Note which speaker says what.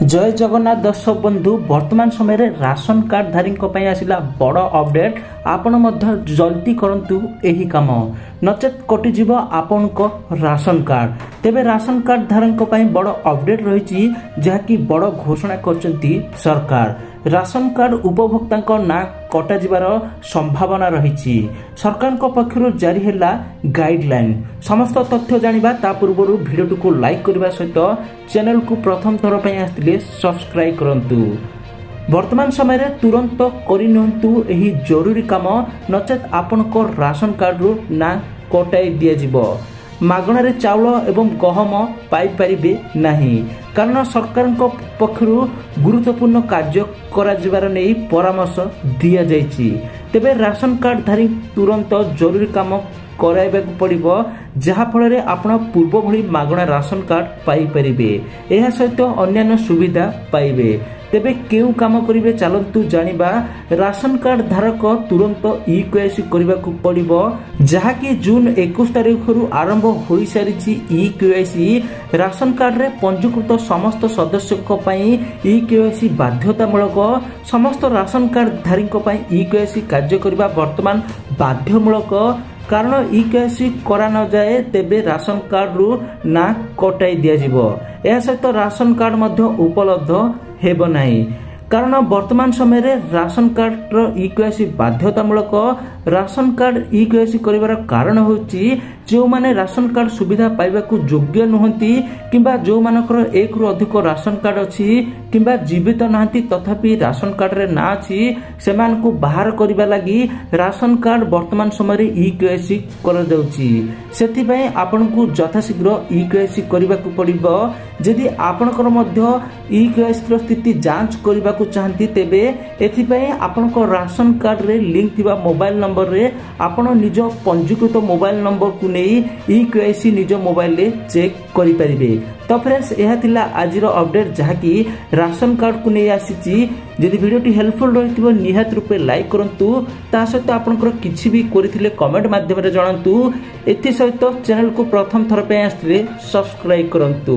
Speaker 1: जय जगन्नाथ दर्शक बंधु वर्तमान समय रे राशन कार्ड धारी आसला बड़ अपडेट। आपण मध्य जल्दी करंतु एही काम नचेत कटिजीव आपण राशन कार्ड। तेबे राशन कार्ड धारक बड़ अपडेट रही जहाँकि बड़ घोषणा करचंती सरकार। राशन कार्ड उपभोक्ता ना कटा जिबार संभावना रही। सरकार पक्षर जारी है गाइडलाइन। समस्त तथ्य जानिबा ता पूर्व वीडियो को लाइक करने सहित चैनल को प्रथम थर पर आसते सब्सक्राइब करंतु। वर्तमान समय रे तुरंत करिनियंतु एही जरूरी काम नचेत आपण राशन कार्ड रु ना कटाई दिया जिवो। मागणारे चाउल एवं गहम पाई परिबे नहीं कारण सरकार पक्षर गुरुत्वपूर्ण कार्य करा जिबार नै परामर्श दिया जायछि। तेबे राशन कार्ड धारी तुरंत जरूरी काम कराइबाकु पड़िबो जहा फल रे आपण पूर्व भली मागणा राशन कार्ड पाई परिबे। एहा सहित अन्यान्य सुविधा पाइबे। तेबे केउ काम करिवे चलंतु जानिबा। राशन कार्ड धारक तुरंत ई-केवाईसी करबाकू पड़िबो जहा कि जून 21 तारिख रु आरंभ होई सारिछि ई-केवाईसी। राशन कार्ड रे पंजीकृत समस्त सदस्यक पई ई-केवाईसी बाध्यतामूलक। समस्त राशन कार्ड धारीक पई ई-केवाईसी कार्य करबा वर्तमान बाध्यमूलक कारण ई-केवाईसी करा न जाए तेबे राशन कार्ड रु ना कटाई दिया जिवो। एहा सहित राशन कार्ड मध्य उपलब्ध हेबो नाही कारण वर्तमान समय रे राशन कार्ड रो ई-केवाईसी बाध्यतामूलक। राशन कार्ड ई-केवाईसी करिवार कारण होची जो माने राशन कार्ड सुविधा पाइबाकू योग्य नुहंती किंबा जो मानकर एक रु अधिक राशन कार्ड अछि किंबा जीवित नाहंती तथापि राशन कार्ड रे ना अछि सेमान को बाहर करिबा लागि राशन कार्ड वर्तमान समय रे ई-केवाईसी कर जाउची। सेति पय आपन को यथाशीघ्र ई-केवाईसी करिबाकू पड़िबो। यदि आपनकर मध्य ई-केवाईसी रो स्थिति जांच करिबाकू चाहंती तेबे एथि पय आपनको राशन कार्ड रे लिंक थिबा मोबाइल नंबर रे आपण निज पंजीकृत मोबाइल नंबर को ई-केवाईसी निज मोबाइल रे चेक करि परिबे। तो फ्रेंड्स यह थिला आजिर अपडेट जहाँकि राशन कार्ड को नहीं आसी। यदि वीडियोटी हेल्पफुल रही निहात रूपे लाइक करंतु ता सहित आपनकर किछि भी करिथिले कमेंट माध्यम रे जणांतु। एथि सहित चैनल को प्रथम थर पे आस्ते सब्सक्राइब करंतु।